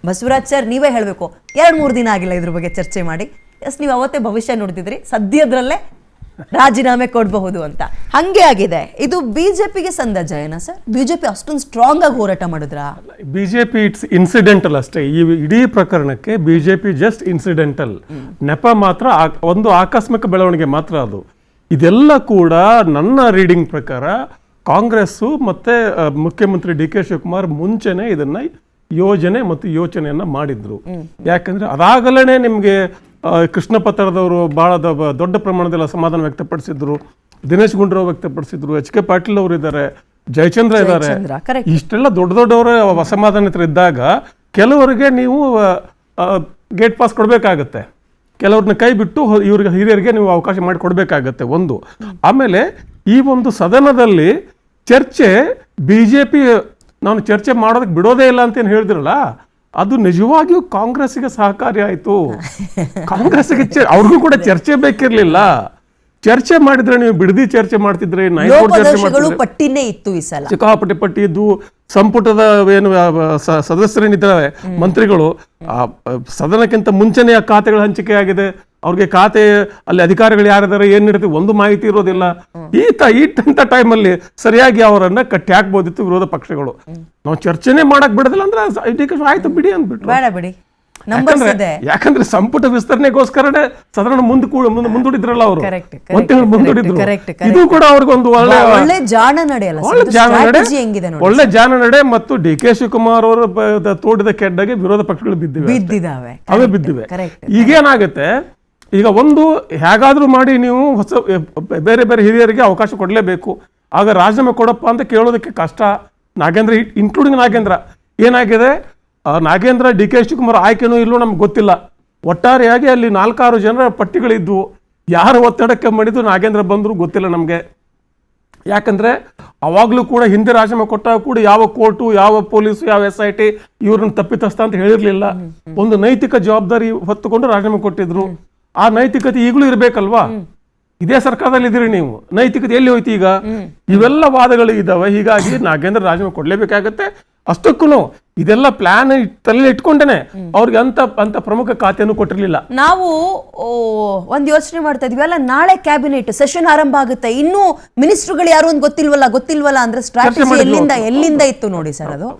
Basavaraj sir ನೀವೇ ಹೇಳಬೇಕು, 2-3 ದಿನ ಆಗಿಲ್ಲ ಇದ್ರ ಬಗ್ಗೆ ಚರ್ಚೆ ಮಾಡಿ. ಎಸ್, ನೀವು ಅವತ್ತೇ ಭವಿಷ್ಯ ನೋಡ್ತಿದ್ರಿ, ಸದ್ಯದ್ರಲ್ಲೇ ರಾಜೀನಾಮೆ ಕೊಡಬಹುದು ಅಂತ. ಹಂಗೆ ಆಗಿದೆ. ಇದು ಬಿಜೆಪಿಗೆ ಸಂದ ಜಯನ ಸರ್? ಬಿಜೆಪಿ ಅಷ್ಟೊಂದು ಸ್ಟ್ರಾಂಗ್ ಆಗಿ ಹೋರಾಟ ಮಾಡಿದ್ರಾ? ಬಿಜೆಪಿ ಇಟ್ಸ್ ಇನ್ಸಿಡೆಂಟಲ್ ಅಷ್ಟೇ. ಈ ಇಡೀ ಪ್ರಕರಣಕ್ಕೆ ಬಿಜೆಪಿ ಜಸ್ಟ್ ಇನ್ಸಿಡೆಂಟಲ್, ನೆಪ ಮಾತ್ರ, ಒಂದು ಆಕಸ್ಮಿಕ ಬೆಳವಣಿಗೆ ಮಾತ್ರ ಅದು. ಇದೆಲ್ಲ ಕೂಡ ನನ್ನ ರೀಡಿಂಗ್ ಪ್ರಕಾರ ಕಾಂಗ್ರೆಸ್ಸು ಮತ್ತೆ ಮುಖ್ಯಮಂತ್ರಿ ಡಿ ಕೆ ಶಿವಕುಮಾರ್ ಮುಂಚೆನೆ ಇದನ್ನ ಯೋಜನೆ ಮತ್ತು ಯೋಚನೆಯನ್ನ ಮಾಡಿದ್ರು. ಯಾಕಂದ್ರೆ ಅದಾಗಲೇ ನಿಮಗೆ ಕೃಷ್ಣಪ್ಪ ತರದವರು ಬಹಳ ದೊಡ್ಡ ಪ್ರಮಾಣದಲ್ಲಿ ಅಸಮಾಧಾನ ವ್ಯಕ್ತಪಡಿಸಿದ್ರು, ದಿನೇಶ್ ಗುಂಡೂರಾವ್ ವ್ಯಕ್ತಪಡಿಸಿದ್ರು, ಎಚ್ ಕೆ ಪಾಟೀಲ್ ಅವರು ಇದ್ದಾರೆ, ಜಯಚಂದ್ರ ಇದ್ದಾರೆ. ಇಷ್ಟೆಲ್ಲ ದೊಡ್ಡವರ ಅಸಮಾಧಾನಿತರಿದ್ದಾಗ ಕೆಲವರಿಗೆ ನೀವು ಗೇಟ್ ಪಾಸ್ ಕೊಡಬೇಕಾಗತ್ತೆ, ಕೆಲವ್ರನ್ನ ಕೈ ಬಿಟ್ಟು ಇವ್ರಿಗೆ ಹಿರಿಯರಿಗೆ ನೀವು ಅವಕಾಶ ಮಾಡಿ ಕೊಡಬೇಕಾಗತ್ತೆ ಒಂದು. ಆಮೇಲೆ ಈ ಒಂದು ಸದನದಲ್ಲಿ ಚರ್ಚೆ ಬಿಜೆಪಿ ನಾನು ಚರ್ಚೆ ಮಾಡೋದಕ್ಕೆ ಬಿಡೋದೇ ಇಲ್ಲ ಅಂತ ಏನು ಹೇಳಿದ್ರಲ್ಲ, ಅದು ನಿಜವಾಗಿಯೂ ಕಾಂಗ್ರೆಸ್ಗೆ ಸಹಕಾರಿ ಆಯಿತು. ಕಾಂಗ್ರೆಸ್ಗೆ ಅವ್ರಿಗೂ ಕೂಡ ಚರ್ಚೆ ಬೇಕಿರ್ಲಿಲ್ಲ. ಚರ್ಚೆ ಮಾಡಿದ್ರೆ ನೀವು ಬಿಡದಿ ಚರ್ಚೆ ಮಾಡ್ತಿದ್ರೆ, ಪಟ್ಟಿನೇ ಇತ್ತು ಈ ಸಲ, ಸಿಕ್ಕಾಪಟ್ಟೆ ಪಟ್ಟಿ ಇದ್ದು. ಸಂಪುಟದ ಏನು ಸದಸ್ಯರೇನಿದ್ದಾರೆ ಮಂತ್ರಿಗಳು, ಸದನಕ್ಕಿಂತ ಮುಂಚೆನೇ ಆ ಖಾತೆಗಳ ಹಂಚಿಕೆ ಆಗಿದೆ. ಅವ್ರಿಗೆ ಖಾತೆ ಅಲ್ಲಿ ಅಧಿಕಾರಿಗಳು ಯಾರಿದ್ದಾರೆ, ಏನ್ ನಡೀತೀವಿ ಒಂದು ಮಾಹಿತಿ ಇರೋದಿಲ್ಲ. ಇಂಥ ಟೈಮಲ್ಲಿ ಸರಿಯಾಗಿ ಅವರನ್ನ ಕಟ್ಟಿ ಹಾಕ್ಬೋದಿತ್ತು ವಿರೋಧ ಪಕ್ಷಗಳು. ನಾವು ಚರ್ಚೆನೆ ಮಾಡಕ್ ಬಿಡೋದಿಲ್ಲ ಅಂದ್ರೆ ಆಯ್ತು ಬಿಡಿ ಅಂದ್ಬಿಟ್ಟು. ಯಾಕಂದ್ರೆ ಸಂಪುಟ ವಿಸ್ತರಣೆಗೋಸ್ಕರನೇ ಸದನ ಮುಂದೂಡಿದ್ರಲ್ಲ ಅವರು, ಒಂದು ತಿಂಗಳು ಮುಂದೂಡಿದ್ರು. ಇದು ಕೂಡ ಅವ್ರಿಗೊಂದು ಒಳ್ಳೆ ಜಾಣ ನಡೆ. ಮತ್ತು ಡಿ ಕೆ ಶಿವಕುಮಾರ್ ಅವರು ತೋಡಿದ ಕೆಡ್ಡಗೆ ವಿರೋಧ ಪಕ್ಷಗಳು ಬಿದ್ದಿವೆ. ಈಗೇನಾಗುತ್ತೆ, ಈಗ ಒಂದು ಹೇಗಾದ್ರೂ ಮಾಡಿ ನೀವು ಬೇರೆ ಬೇರೆ ಹಿರಿಯರಿಗೆ ಅವಕಾಶ ಕೊಡಲೇಬೇಕು. ಆಗ ರಾಜೀನಾಮೆ ಕೊಡಪ್ಪ ಅಂತ ಕೇಳೋದಕ್ಕೆ ಕಷ್ಟ. ನಾಗೇಂದ್ರ ಇನ್ಕ್ಲೂಡಿಂಗ್ ನಾಗೇಂದ್ರ ಏನಾಗಿದೆ, ನಾಗೇಂದ್ರ ಡಿ ಕೆ ಶಿವಕುಮಾರ್ ಆಯ್ಕೆನೂ ಇಲ್ಲೋ ನಮ್ಗೆ ಗೊತ್ತಿಲ್ಲ. ಒಟ್ಟಾರೆಯಾಗಿ ಅಲ್ಲಿ 4-6 ಜನರ ಪಟ್ಟಿಗಳಿದ್ವು. ಯಾರು ಒತ್ತಡಕ್ಕೆ ಮಾಡಿದ್ದು ನಾಗೇಂದ್ರ ಬಂದ್ರು ಗೊತ್ತಿಲ್ಲ ನಮಗೆ. ಯಾಕಂದ್ರೆ ಅವಾಗ್ಲೂ ಕೂಡ ಹಿಂದೆ ರಾಜೀನಾಮೆ ಕೊಟ್ಟಾಗ ಕೂಡ ಯಾವ ಕೋರ್ಟು, ಯಾವ ಪೊಲೀಸು, ಯಾವ SIT ಇವ್ರನ್ನ ತಪ್ಪಿತಸ್ಥ ಅಂತ ಹೇಳಿರ್ಲಿಲ್ಲ. ಒಂದು ನೈತಿಕ ಜವಾಬ್ದಾರಿ ಹೊತ್ತುಕೊಂಡು ರಾಜೀನಾಮೆ ಕೊಟ್ಟಿದ್ರು. ಆ ನೈತಿಕತೆ ಈಗಲೂ ಇರ್ಬೇಕಲ್ವಾ? ಇದೇ ಸರ್ಕಾರದಲ್ಲಿ ಇದ್ದೀರಿ ನೀವು, ನೈತಿಕತೆ ಎಲ್ಲಿ ಹೋಯ್ತು ಈಗ? ಇವೆಲ್ಲ ವಾದಗಳು ಇದಾವೆ. ಹೀಗಾಗಿ ನಾಗೇಂದ್ರ ರಾಜೀನಾಮೆ ಕೊಡ್ಲೇಬೇಕಾಗತ್ತೆ. ಅಷ್ಟಕ್ಕೂ ಇದೆಲ್ಲ ಪ್ಲಾನ್ ತಲೆ ಇಟ್ಕೊಂಡೇನೆ ಅವ್ರಿಗೆ ಅಂತ ಪ್ರಮುಖ ಖಾತೆಯನ್ನು ಕೊಟ್ಟಿರ್ಲಿಲ್ಲ. ನಾವು ಒಂದ್ ಯೋಚನೆ ಮಾಡ್ತಾ ಇದ್ವಿ ಅಲ್ಲ, ನಾಳೆ ಕ್ಯಾಬಿನೆಟ್ ಸೆಷನ್ ಆರಂಭ ಆಗುತ್ತೆ, ಇನ್ನೂ ಮಿನಿಸ್ಟರ್ಗಳು ಯಾರು ಅಂತ ಗೊತ್ತಿಲ್ವಲ್ಲ ಅಂದ್ರೆ ಸ್ಟ್ರಾಟಜಿ ಎಲ್ಲಿಂದ ಇತ್ತು ನೋಡಿ ಸರ್ ಅದು.